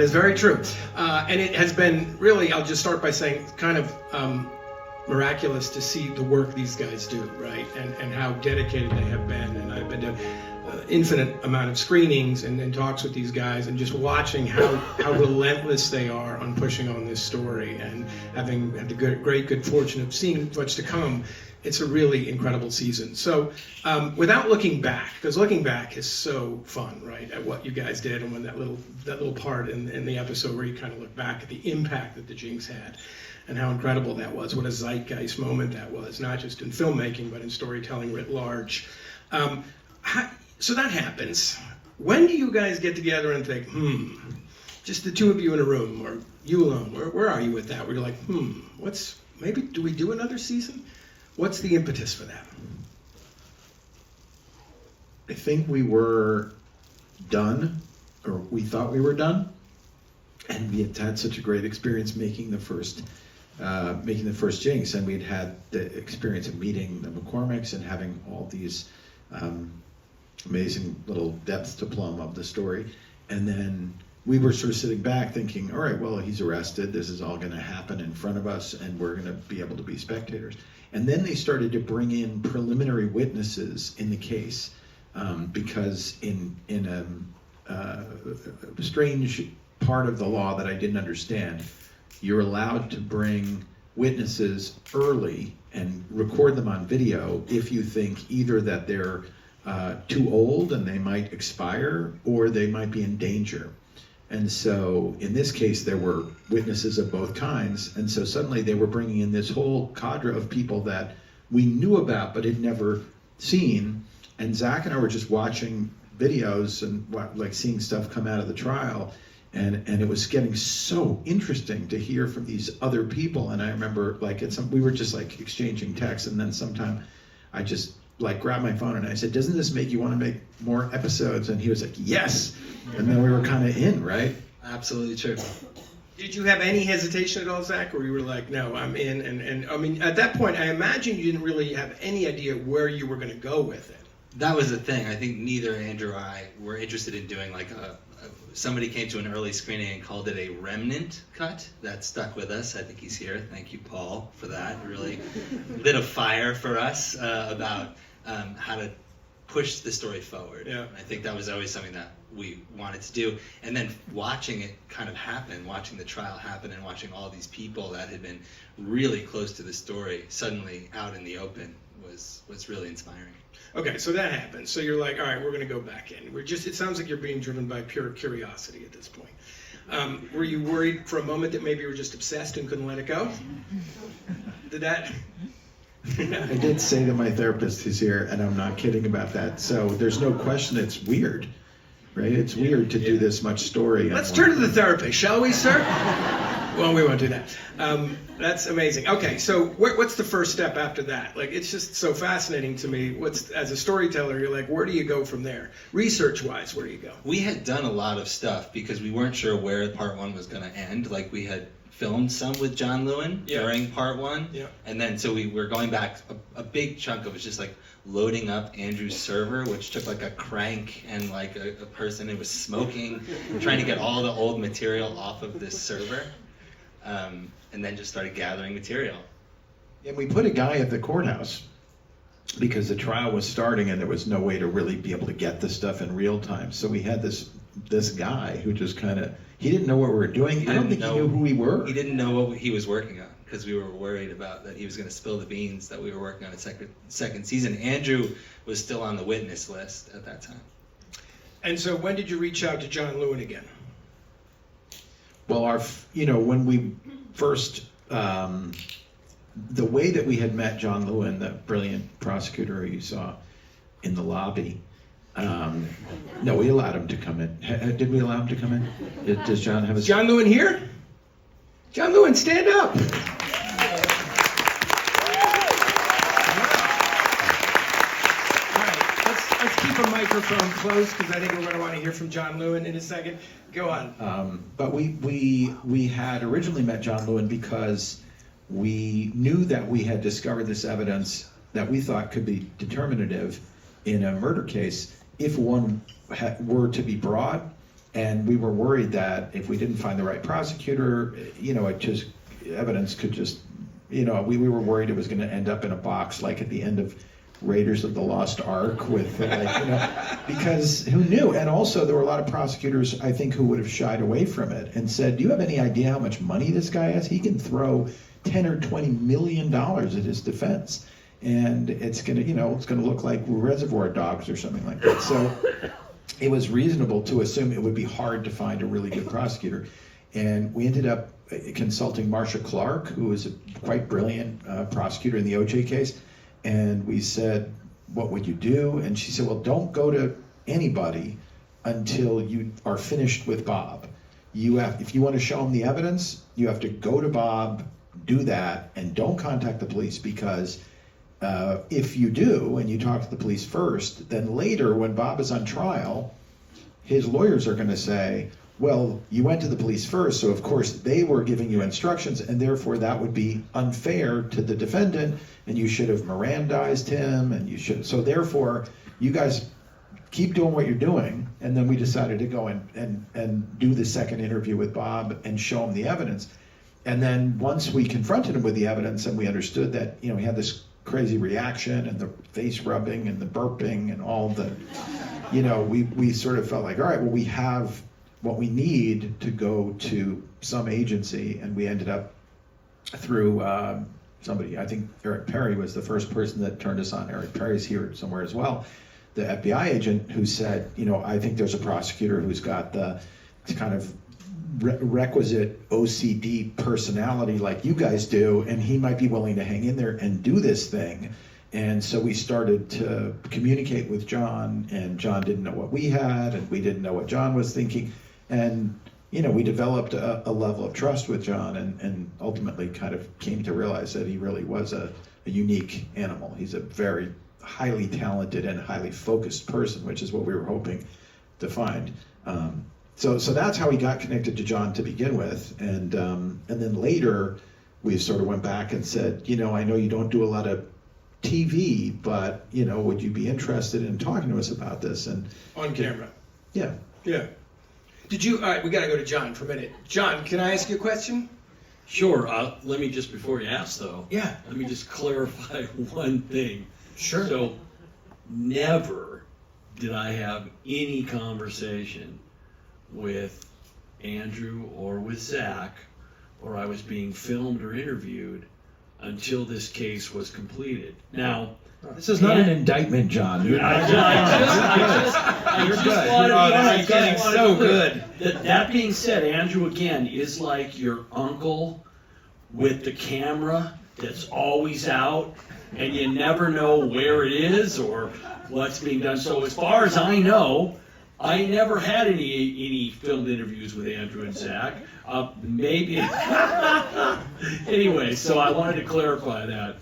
That is very true. And it has been really, I'll just start by saying, kind of miraculous to see the work these guys do, right? And how dedicated they have been. And I've been to infinite amount of screenings and talks with these guys, and just watching how relentless they are on pushing on this story, and having had the great good fortune of seeing what's to come. It's a really incredible season. So without looking back, because looking back is so fun, right, at what you guys did, and when that little part in the episode where you kind of look back at the impact that the Jinx had and how incredible that was, what a zeitgeist moment that was, not just in filmmaking, but in storytelling writ large. So that happens. When do you guys get together and think, just the two of you in a room, or you alone, where are you with that? Where you're like, maybe do we do another season? What's the impetus for that? I think we were done, or we thought we were done, and we had had such a great experience making the first Jinx, and we'd had the experience of meeting the McCormicks and having all these amazing little depths to plumb of the story, and then we were sort of sitting back thinking, all right, well, he's arrested, this is all going to happen in front of us, and we're going to be able to be spectators. And then they started to bring in preliminary witnesses in the case, because in a strange part of the law that I didn't understand, you're allowed to bring witnesses early and record them on video if you think either that they're too old and they might expire, or they might be in danger. And so in this case, there were witnesses of both kinds. And so suddenly they were bringing in this whole cadre of people that we knew about but had never seen. And Zach and I were just watching videos and like seeing stuff come out of the trial. And it was getting so interesting to hear from these other people. And I remember we were just like exchanging texts, and then sometime I just grabbed my phone and I said, doesn't this make you want to make more episodes? And he was like, yes. And then we were kind of in, right? Absolutely true. Did you have any hesitation at all, Zach, or you were like, no, I'm in? And I mean, at that point, I imagine you didn't really have any idea where you were going to go with it. That was the thing. I think neither Andrew or I were interested in doing somebody came to an early screening and called it a remnant cut. That stuck with us. I think he's here. Thank you, Paul, for that. It really lit a fire for us about how to push the story forward. Yeah. I think that was always something that we wanted to do. And then watching it kind of happen, watching the trial happen, and watching all these people that had been really close to the story suddenly out in the open was really inspiring. Okay, so that happened. So you're like, all right, we're going to go back in. It sounds like you're being driven by pure curiosity at this point. Were you worried for a moment that maybe you were just obsessed and couldn't let it go? Did that? I did say to my therapist who's here, and I'm not kidding about that, so there's no question it's weird, right? It's weird to do this much story. Let's turn to the therapist, shall we, sir? Well, we won't do that. That's amazing. Okay, so what's the first step after that? It's just so fascinating to me. As a storyteller, you're like, where do you go from there? Research-wise, where do you go? We had done a lot of stuff because we weren't sure where part one was going to end. We had filmed some with John Lewin during part one. Yeah. And then so we were going back, a big chunk of it was just loading up Andrew's server, which took a crank and a person who was smoking, trying to get all the old material off of this server. And then just started gathering material. And we put a guy at the courthouse because the trial was starting and there was no way to really be able to get the stuff in real time. So we had this guy who just he didn't know what we were doing. I don't think he knew who we were. He didn't know what he was working on because we were worried about that he was going to spill the beans that we were working on a second season. Andrew was still on the witness list at that time. And so when did you reach out to John Lewin again? Well, when we first, the way that we had met John Lewin, the brilliant prosecutor you saw in the lobby, no, we allowed him to come in. Did we allow him to come in? Does John have his... John Lewin here? John Lewin, stand up. Let's keep a microphone close because I think we're going to want to hear from John Lewin in a second. Go on. But we had originally met John Lewin because we knew that we had discovered this evidence that we thought could be determinative in a murder case if one were to be brought And we were worried that if we didn't find the right prosecutor, evidence could just, we were worried it was going to end up in a box like at the end of Raiders of the Lost Ark with, because who knew? And also there were a lot of prosecutors, I think, who would have shied away from it and said, do you have any idea how much money this guy has? He can throw $10 or $20 million at his defense. And it's going to look like Reservoir Dogs or something like that. So it was reasonable to assume it would be hard to find a really good prosecutor. And we ended up consulting Marcia Clark, who was a quite brilliant prosecutor in the OJ case. And we said, what would you do? And she said, well, don't go to anybody until you are finished with Bob. If you want to show him the evidence, you have to go to Bob, do that, and don't contact the police, because if you do and you talk to the police first, then later when Bob is on trial, his lawyers are going to say, well, you went to the police first, so of course they were giving you instructions, and therefore that would be unfair to the defendant, and you should have Mirandized him, and so therefore you guys keep doing what you're doing. And then we decided to go and do the second interview with Bob and show him the evidence. And then once we confronted him with the evidence and we understood that, he had this crazy reaction and the face rubbing and the burping and all the, we sort of felt like, all right, well, we have what we need to go to some agency. And we ended up through somebody, I think Eric Perry was the first person that turned us on. Eric Perry's here somewhere as well, the FBI agent who said, I think there's a prosecutor who's got the kind of requisite OCD personality like you guys do, and he might be willing to hang in there and do this thing. And so we started to communicate with John, and John didn't know what we had, and we didn't know what John was thinking. And, we developed a level of trust with John, and ultimately kind of came to realize that he really was a unique animal. He's a very highly talented and highly focused person, which is what we were hoping to find. So that's how we got connected to John to begin with. And then later, we sort of went back and said, I know you don't do a lot of TV, but, would you be interested in talking to us about this? And on camera. Yeah. Yeah. All right, we got to go to John for a minute. John, can I ask you a question? Sure. Let me just, before you ask, though, Yeah. let me just clarify one thing. Sure. So, never did I have any conversation with Andrew or with Zach, or I was being filmed or interviewed until this case was completed. Now, This is not an indictment, John. I just wanted getting so good. That being said, Andrew, again, is like your uncle with the camera that's always out, and you never know where it is or what's being done. So as far as I know, I never had any filmed interviews with Andrew and Zach. Maybe. Anyway, so I wanted to clarify that.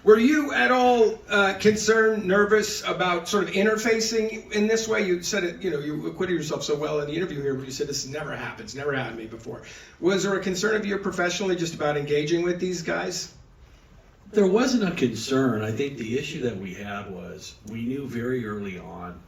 Were you at all concerned, nervous about sort of interfacing in this way? You said it, you acquitted yourself so well in the interview here, but you said this never happens, never happened to me before. Was there a concern of you professionally just about engaging with these guys? There wasn't a concern. I think the issue that we had was we knew very early on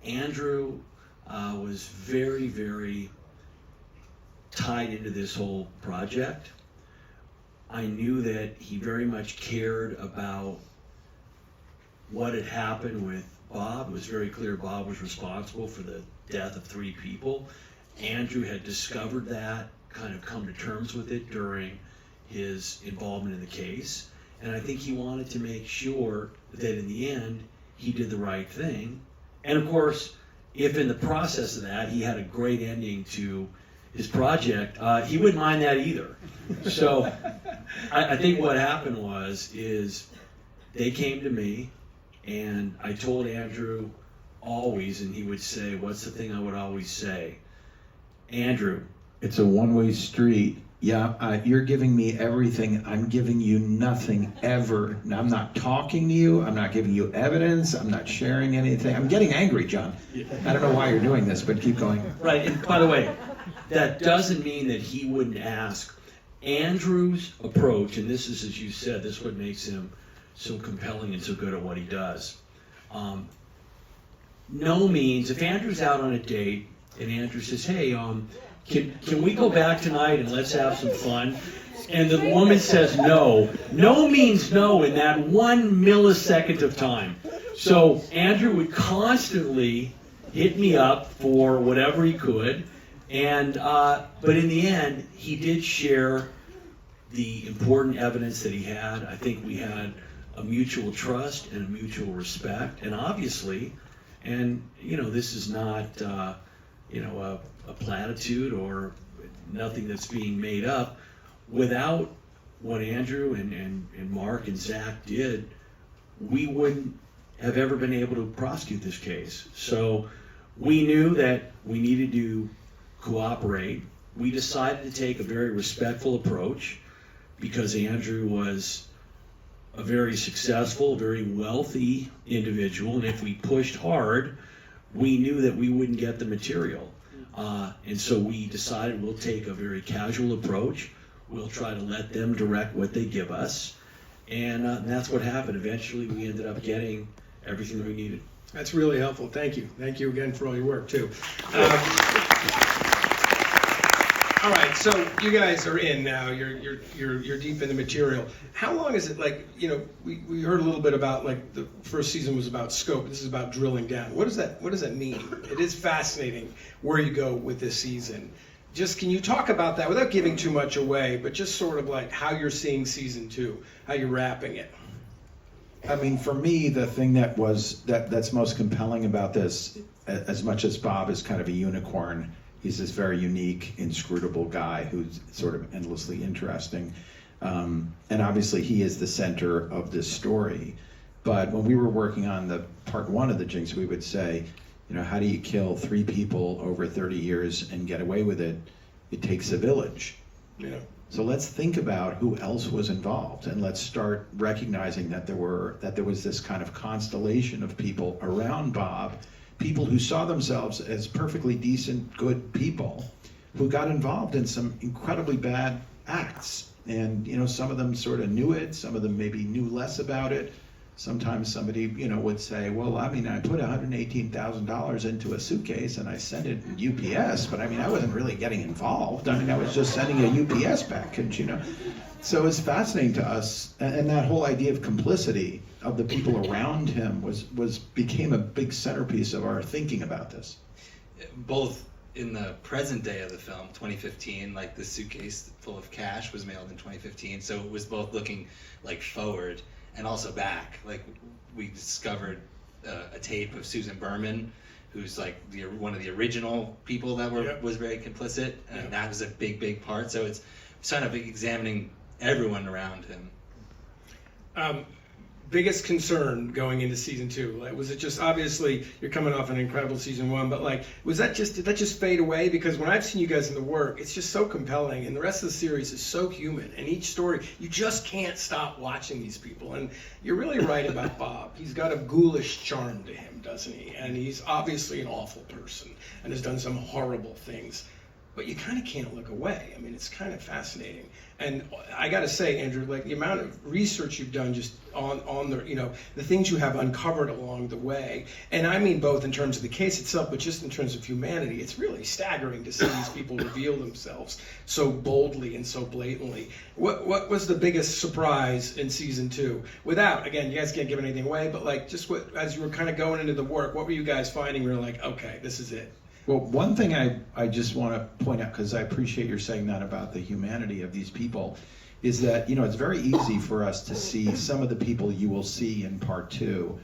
Andrew was very, very tied into this whole project. I knew that he very much cared about what had happened with Bob. It was very clear Bob was responsible for the death of 3 people. Andrew had discovered that, kind of come to terms with it during his involvement in the case. And I think he wanted to make sure that in the end, he did the right thing. And of course, if in the process of that, he had a great ending to his project, he wouldn't mind that either. So I think what happened is they came to me, and I told Andrew always, and he would say, what's the thing I would always say? Andrew. It's a one-way street. Yeah, you're giving me everything. I'm giving you nothing ever. I'm not talking to you. I'm not giving you evidence. I'm not sharing anything. I'm getting angry, John. I don't know why you're doing this, but keep going. Right, and by the way, that doesn't mean that he wouldn't ask. Andrew's approach, and this is, as you said, this is what makes him so compelling and so good at what he does. no means, if Andrew's out on a date and Andrew says, hey, can we go back tonight and let's have some fun? And the woman says no. No means no in that 1 millisecond of time. So Andrew would constantly hit me up for whatever he could. And but in the end, he did share the important evidence that he had. I think we had a mutual trust and a mutual respect. And obviously, and this is not a platitude or nothing that's being made up. Without what Andrew and Mark and Zach did, we wouldn't have ever been able to prosecute this case. So we knew that we needed to cooperate. We decided to take a very respectful approach because Andrew was a very successful, very wealthy individual, and if we pushed hard, we knew that we wouldn't get the material. And so we decided we'll take a very casual approach. We'll try to let them direct what they give us. And that's what happened. Eventually, we ended up getting everything that we needed. That's really helpful. Thank you. Thank you again for all your work, too. All right, so you guys are in now. You're deep in the material. How long is it? Like, we heard a little bit about, like, the first season was about scope. This is about drilling down. What does that mean? It is fascinating where you go with this season. Just can you talk about that without giving too much away, but just sort of like how you're seeing season 2, how you're wrapping it? I mean, for me, the thing that's most compelling about this, as much as Bob is kind of a unicorn, he's this very unique, inscrutable guy who's sort of endlessly interesting. And obviously he is the center of this story. But when we were working on the part 1 of the Jinx, we would say, how do you kill 3 people over 30 years and get away with it? It takes a village. Yeah. So let's think about who else was involved, and let's start recognizing that there was this kind of constellation of people around Bob, people who saw themselves as perfectly decent, good people, who got involved in some incredibly bad acts. And some of them sort of knew it, some of them maybe knew less about it. Sometimes somebody, would say, well, I mean, I put $118,000 into a suitcase and I sent it in UPS, but I mean, I wasn't really getting involved. I mean, I was just sending a UPS package, So it's fascinating to us, and that whole idea of complicity of the people around him became a big centerpiece of our thinking about this. Both in the present day of the film, 2015, like the suitcase full of cash was mailed in 2015, so it was both looking like forward and also back. Like we discovered a tape of Susan Berman, who's like one of the original people that was very complicit, and that was a big part. So it's kind of examining everyone around him. Biggest concern going into season 2? Like, was it just, obviously you're coming off an incredible season 1, but like, did that just fade away? Because when I've seen you guys in the work, it's just so compelling, and the rest of the series is so human, and each story, you just can't stop watching these people. And you're really right about Bob. He's got a ghoulish charm to him, doesn't he? And he's obviously an awful person and has done some horrible things. But you kind of can't look away. I mean, it's kind of fascinating. And I got to say, Andrew, like the amount of research you've done just on the, the things you have uncovered along the way. And I mean both in terms of the case itself, but just in terms of humanity. It's really staggering to see these people reveal themselves so boldly and so blatantly. What was the biggest surprise in season 2? Without, again, you guys can't give anything away, but like just as you were kind of going into the work, what were you guys finding? You were like, okay, this is it. Well, one thing I just want to point out, because I appreciate your saying that about the humanity of these people, is that, it's very easy for us to see some of the people you will see in part 2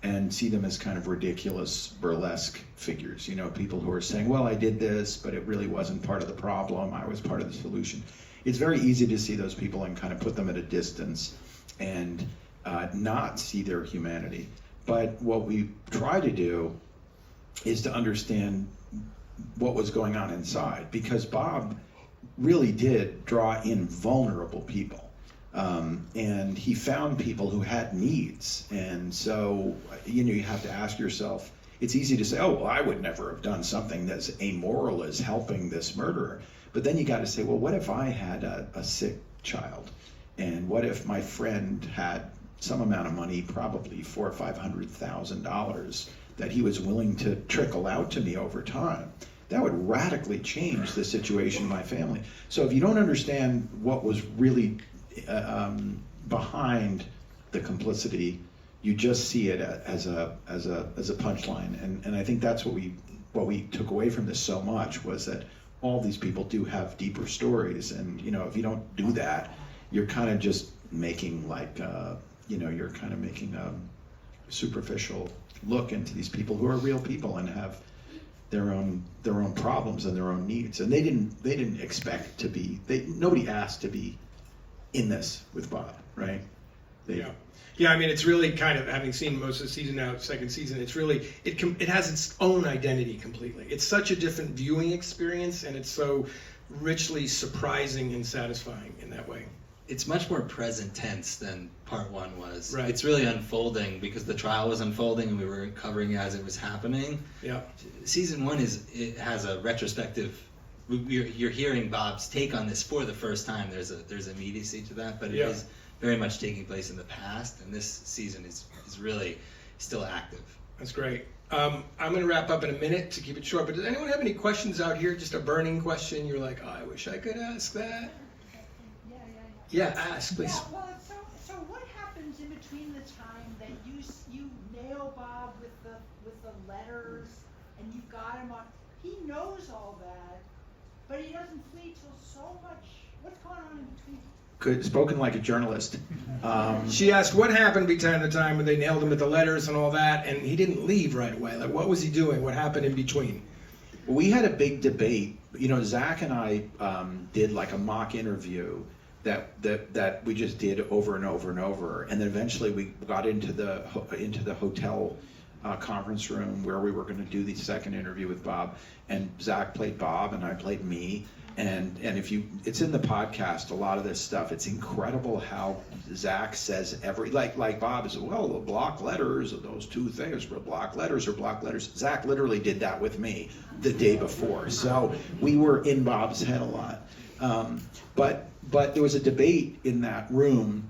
and see them as kind of ridiculous, burlesque figures. People who are saying, well, I did this, but it really wasn't part of the problem. I was part of the solution. It's very easy to see those people and kind of put them at a distance and not see their humanity. But what we try to do is to understand what was going on inside, because Bob really did draw in vulnerable people, and he found people who had needs. And so you have to ask yourself, it's easy to say, oh, well, I would never have done something that's amoral as helping this murderer, but then you got to say, well, what if I had a sick child, and what if my friend had some amount of money, probably $400,000 or $500,000, that he was willing to trickle out to me over time, that would radically change the situation in my family. So if you don't understand what was really behind the complicity, you just see it as a punchline. And I think that's what we took away from this so much, was that all these people do have deeper stories. And if you don't do that, you're kind of just making you're kind of making a superficial look into these people who are real people and have their own problems and their own needs. And they didn't expect to be, nobody asked to be in this with Bob, right? Yeah, I mean, it's really kind of, having seen most of the season now, second season, it's really, it has its own identity completely. It's such a different viewing experience, and it's so richly surprising and satisfying in that way. It's much more present tense than part one was. Right. It's really unfolding because the trial was unfolding and we were covering it as it was happening. Yeah. Season one it has a retrospective. You're hearing Bob's take on this for the first time. There's immediacy to that, but it is very much taking place in the past, and this season is really still active. That's great. I'm going to wrap up in a minute to keep it short, but does anyone have any questions out here? Just a burning question? You're like, oh, I wish I could ask that. Yeah, ask, please. Yeah, well, so what happens in between the time that you nail Bob with the letters and you got him on? He knows all that, but he doesn't flee till so much. What's going on in between? Good, spoken like a journalist. She asked what happened between the time when they nailed him with the letters and all that, and he didn't leave right away. Like, what was he doing? What happened in between? We had a big debate. Zach and I did like a mock interview that we just did over and over and over, and then eventually we got into the hotel conference room where we were going to do the second interview with Bob, and Zach played Bob and I played me, and it's in the podcast, a lot of this stuff. It's incredible how Zach says like Bob is, well, the block letters, those two things were block letters or block letters. Zach literally did that with me the day before, so we were in Bob's head a lot. But there was a debate in that room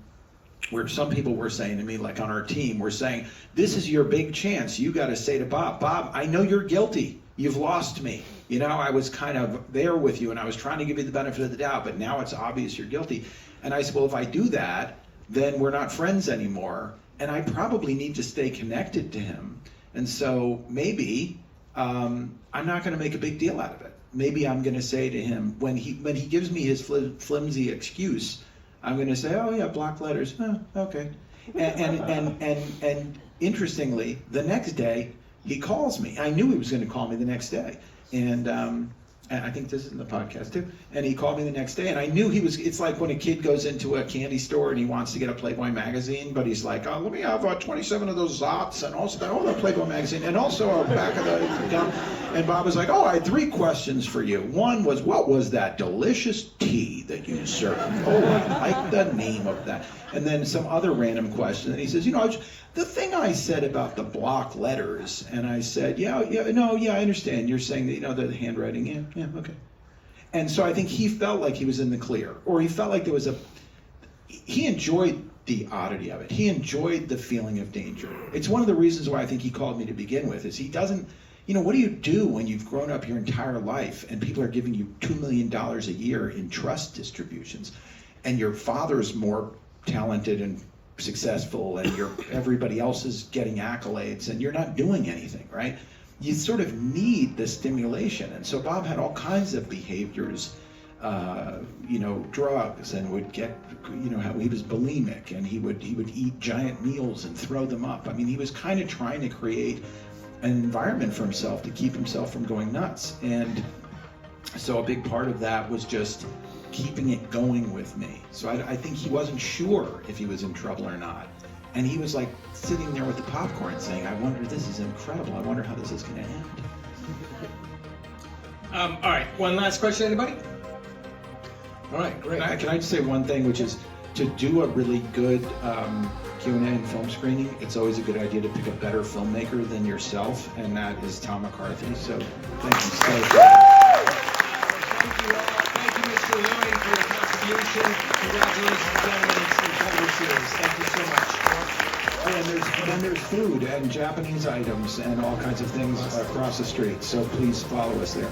where some people were saying to me, like on our team, were saying, this is your big chance. You got to say to Bob, I know you're guilty. You've lost me. I was kind of there with you and I was trying to give you the benefit of the doubt, but now it's obvious you're guilty. And I said, well, if I do that, then we're not friends anymore. And I probably need to stay connected to him. And so maybe I'm not going to make a big deal out of it. Maybe I'm going to say to him, when he gives me his flimsy excuse, I'm going to say, oh yeah, block letters, okay. And interestingly, the next day, he calls me. I knew he was going to call me the next day. And I think this is in the podcast too. And he called me the next day, and I knew it's like when a kid goes into a candy store and he wants to get a Playboy magazine, but he's like, let me have 27 of those Zots, and also the Playboy magazine, and also a back of the gown. And Bob was like, I had 3 questions for you. One was, what was that delicious tea that you served? I like the name of that. And then some other random question. And he says, the thing I said about the block letters, and I said, I understand. You're saying that, the handwriting, yeah, okay. And so I think he felt like he was in the clear, or he felt like he enjoyed the oddity of it. He enjoyed the feeling of danger. It's one of the reasons why I think he called me to begin with, is he doesn't, what do you do when you've grown up your entire life and people are giving you $2 million a year in trust distributions, and your father's more talented and successful, and everybody else is getting accolades, and you're not doing anything, right? You sort of need the stimulation. And so Bob had all kinds of behaviors, drugs, and would get, how he was bulimic, and he would eat giant meals and throw them up. I mean, he was kind of trying to create an environment for himself to keep himself from going nuts. And so a big part of that was just keeping it going with me. So I think he wasn't sure if he was in trouble or not. And he was like sitting there with the popcorn saying, I wonder, this is incredible. I wonder how this is going to end. All right, one last question, anybody? All right, great. Can I just say one thing, which is to do a really good Q&A and film screening, it's always a good idea to pick a better filmmaker than yourself, and that is Tom McCarthy. So thank you so much. Thank you all. Thank you, Mr. Lloyd, for your contribution. Congratulations, gentlemen. It's an incredible series. Thank you so much. and there's food and Japanese items and all kinds of things across the street. So please follow us there.